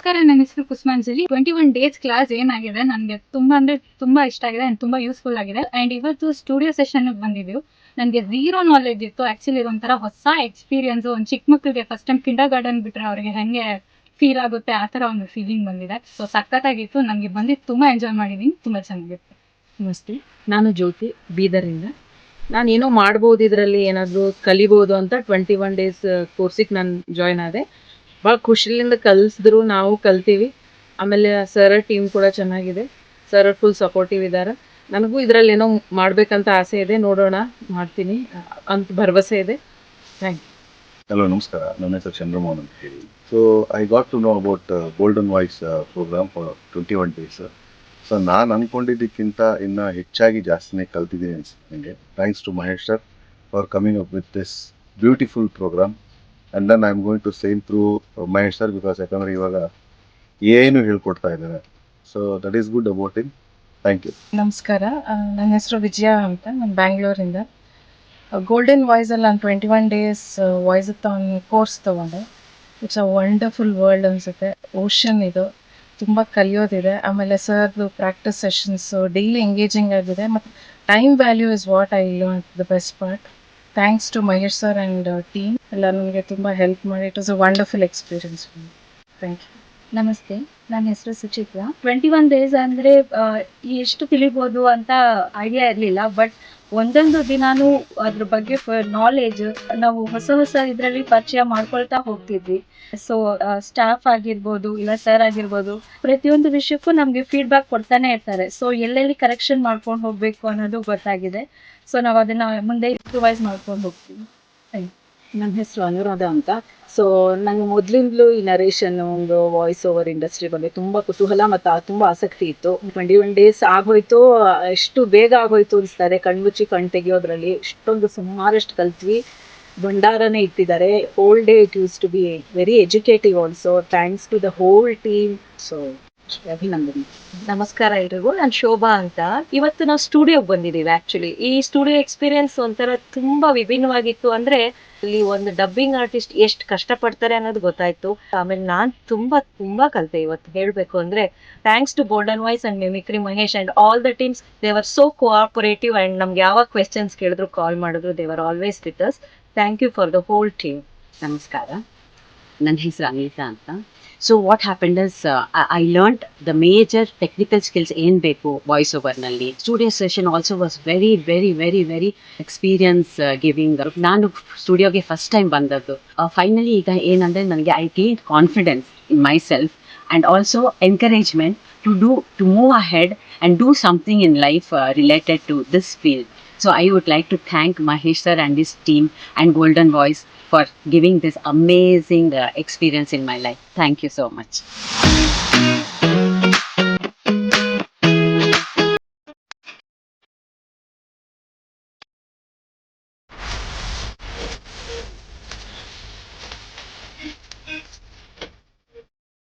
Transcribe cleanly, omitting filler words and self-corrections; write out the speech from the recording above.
ನಮಸ್ಕಾರ, ನನ್ನ ಹೆಸರು ಕುಸುಮಾಂಜಲಿ. 21 ಡೇಸ್ ಕ್ಲಾಸ್ ಏನಾಗಿದೆ ನನಗೆ ತುಂಬಾ ಇಷ್ಟ ಆಗಿದೆ ಅಂಡ್ ತುಂಬಾ ಯೂಸ್ಫುಲ್ ಆಗಿದೆ. ಅಂಡ್ ಇವತ್ತು ಸ್ಟುಡಿಯೋ ಸೆಷನ್ ಬಂದಿದ್ದೀವಿ. ನನಗೆ ಝೀರೋ ನಾಲೆಡ್ಜ್ ಇತ್ತು. ಆಕ್ಚುಲಿ ಇದೊಂಥರ ಹೊಸ ಎಕ್ಸ್ಪೀರಿಯನ್ಸ್. ಒಂದು ಚಿಕ್ಕ ಮಕ್ಕಳಿಗೆ ಫಸ್ಟ್ ಟೈಮ್ ಕಿಂಡರ್ ಗಾರ್ಡನ್ ಬಿಟ್ರೆ ಅವರಿಗೆ ಹೆಂಗೆ ಫೀಲ್ ಆಗುತ್ತೆ ಆ ಥರ ಒಂದು ಫೀಲಿಂಗ್ ಬಂದಿದೆ. ಸೊ ಸಖತ್ತಾಗಿತ್ತು. ನನಗೆ ಬಂದಿದ್ದು ತುಂಬಾ ಎಂಜಾಯ್ ಮಾಡಿದ್ದೀನಿ. ತುಂಬಾ ಚೆನ್ನಾಗಿತ್ತು. ನಮಸ್ತೆ, ನಾನು ಜ್ಯೋತಿ ಬೀದರಿಂದ. ನಾನೇನೋ ಮಾಡ್ಬೋದು, ಇದರಲ್ಲಿ ಏನಾದರೂ ಕಲಿಬೋದು ಅಂತ 21 ಡೇಸ್ ಕೋರ್ಸಿಗೆ ನಾನು ಜಾಯ್ನ್ ಆದೆ. ಭಾಳ ಖುಷಿಯಿಂದ ಕಲಿಸಿದ್ರು, ನಾವು ಕಲ್ತೀವಿ. ಆಮೇಲೆ ಸರ್ ಟೀಮ್ ಕೂಡ ಚೆನ್ನಾಗಿದೆ. ಸರ್ ಫುಲ್ ಸಪೋರ್ಟಿವ್ ಇದ್ದಾರೆ. ನನಗೂ ಇದರಲ್ಲಿ ಏನೋ ಮಾಡಬೇಕಂತ ಆಸೆ ಇದೆ. ನೋಡೋಣ, ಮಾಡ್ತೀನಿ ಅಂತ ಭರವಸೆ ಇದೆ. Thank you. ಹಲೋ, ನಮಸ್ಕಾರ. ನನ್ನ ಹೆಸರು ಚಂದ್ರಮೋಹನ್ ಅಂತ ಹೇಳಿ. So I got to know about golden voice program for 21 days. So ನಾನು ಅಂದ್ಕೊಂಡಿದ್ದಕ್ಕಿಂತ ಇನ್ನೂ ಹೆಚ್ಚಾಗಿ ಜಾಸ್ತಿನೇ ಕಲ್ತಿದ್ದೀನಿ ಅನ್ಸುತ್ತೆ ನನಗೆ. Thanks to Mahesh sir for coming up with this beautiful program. And then I am going to same through Mahesh sir, because ಯಾಕಂದರೆ ಇವಾಗ ಏನು ಹೇಳ್ಕೊಡ್ತಾ ಇದ್ದಾರೆ. So that is good about in. Thank you. ನಮಸ್ಕಾರ, ನನ್ನ ಹೆಸರು ವಿಜಯ ಅಂತ. ನಾನು ಬ್ಯಾಂಗ್ಳೂರಿಂದ. ಗೋಲ್ಡನ್ ವಾಯ್ಸಲ್ಲಿ ನಾನು 21 ಡೇಸ್ ವಾಯ್ಸ್ ಕೋರ್ಸ್ ತೊಗೊಂಡೆ. ಇಟ್ಸ್ ಅ ವಂಡರ್ಫುಲ್ ವರ್ಲ್ಡ್ ಅನಿಸುತ್ತೆ. ಓಷನ್ ಇದು, ತುಂಬ ಕಲಿಯೋದಿದೆ. ಆಮೇಲೆ ಸರ್ದು ಪ್ರಾಕ್ಟೀಸ್ ಸೆಷನ್ಸು ಡೈಲಿ ಎಂಗೇಜಿಂಗ್ ಆಗಿದೆ. ಮತ್ತು time value is what I learn the best part. Thanks to Mahesh sir and team ಎಲ್ಲ ನನಗೆ ತುಂಬ ಹೆಲ್ಪ್ ಮಾಡಿ. It was a wonderful experience. Thank you. ನಮಸ್ತೆ, ನನ್ನ ಹೆಸರು ಸುಚಿತ್ರಾ. 21 ಡೇಸ್ ಅಂದರೆ ಎಷ್ಟು ತಿಳಿಬೋದು ಅಂತ ಐಡಿಯಾ ಇರಲಿಲ್ಲ. ಬಟ್ ಒಂದೊಂದು ದಿನಾನು ಅದ್ರ ಬಗ್ಗೆ ನಾಲೆಜ್ ನಾವು ಹೊಸ ಇದರಲ್ಲಿ ಪರಿಚಯ ಮಾಡ್ಕೊಳ್ತಾ ಹೋಗ್ತಿದ್ವಿ. ಸೊ ಸ್ಟಾಫ್ ಆಗಿರ್ಬೋದು, ಇಲ್ಲ ಸರ್ ಆಗಿರ್ಬೋದು, ಪ್ರತಿಯೊಂದು ವಿಷಯಕ್ಕೂ ನಮಗೆ ಫೀಡ್ಬ್ಯಾಕ್ ಕೊಡ್ತಾನೆ ಇರ್ತಾರೆ. ಸೊ ಎಲ್ಲೆಲ್ಲಿ ಕರೆಕ್ಷನ್ ಮಾಡ್ಕೊಂಡು ಹೋಗಬೇಕು ಅನ್ನೋದು ಗೊತ್ತಾಗಿದೆ. ಸೊ ನಾವು ಅದನ್ನು ಮುಂದೆ ಇಂಪ್ರೂವೈಸ್ ಮಾಡ್ಕೊಂಡು ಹೋಗ್ತೀವಿ. Thank you. ನನ್ನ ಹೆಸರು ಅನುರಾಧ ಅಂತ. ಸೊ ನಂಗೆ ಮೊದಲಿಂದಲೂ ಈ ನರೇಷನ್, ಒಂದು ವಾಯ್ಸ್ ಓವರ್ ಇಂಡಸ್ಟ್ರಿ ಬಗ್ಗೆ ತುಂಬ ಕುತೂಹಲ ಮತ್ತು ತುಂಬ ಆಸಕ್ತಿ ಇತ್ತು. 21 ಡೇಸ್ ಆಗೋಯ್ತು, ಎಷ್ಟು ಬೇಗ ಆಗೋಯ್ತು ಅನಿಸ್ತಾರೆ. ಕಣ್ಮುಚ್ಚಿ ಕಣ್ ತೆಗಿಯೋದ್ರಲ್ಲಿ ಇಷ್ಟೊಂದು ಸುಮಾರಷ್ಟು ಕಲ್ತ್ವಿ. ಭಂಡಾರನೇ ಇಟ್ಟಿದ್ದಾರೆ. Whole day it use to be very educative also. Thanks to the whole team. So ಅಭಿನಂದನೆ. ನಮಸ್ಕಾರ ಎಲ್ರಿಗೂ, ನಾನು ಶೋಭಾ ಅಂತ. ಇವತ್ತು ನಾವು ಸ್ಟುಡಿಯೋಗೆ ಬಂದಿದ್ದೀವಿ. ಆ್ಯಕ್ಚುಲಿ ಈ ಸ್ಟುಡಿಯೋ ಎಕ್ಸ್ಪೀರಿಯನ್ಸ್ ಒಂಥರ ತುಂಬ ವಿಭಿನ್ನವಾಗಿತ್ತು. ಅಂದರೆ ಇಲ್ಲಿ ಒಂದು ಡಬ್ಬಿಂಗ್ ಆರ್ಟಿಸ್ಟ್ ಎಷ್ಟು ಕಷ್ಟಪಡ್ತಾರೆ ಅನ್ನೋದು ಗೊತ್ತಾಯ್ತು. ಆಮೇಲೆ ನಾನು ತುಂಬ ಕಲಿತೆ ಇವತ್ತು. ಹೇಳಬೇಕು ಅಂದರೆ thanks to golden voice and mimicry Mahesh and all the teams. They were so cooperative and ನಮ್ಗೆ ಯಾವಾಗ ಕ್ವೆಶನ್ಸ್ ಕೇಳಿದ್ರು, ಕಾಲ್ ಮಾಡಿದ್ರು, they were always with us. Thank you for the whole team. ನಮಸ್ಕಾರ, ನನ್ನ ಹೆಸರು ಅನಿತಾ ಅಂತ. So what happened is I learned the major technical skills ಏನು ಬೇಕು ವಾಯ್ಸ್ ಓವರ್ನಲ್ಲಿ. Studio session also was very very very very experience giving. ನಾನು ಸ್ಟುಡಿಯೋಗೆ first time ಬಂದದ್ದು. ಫೈನಲಿ ಈಗ ಏನಂದರೆ ನನಗೆ I gain confidence in myself and also encouragement to move ahead and do something in life related to this field. So I would like to thank Mahesh sir and his team and Golden Voice for giving this amazing experience in my life. Thank you so much.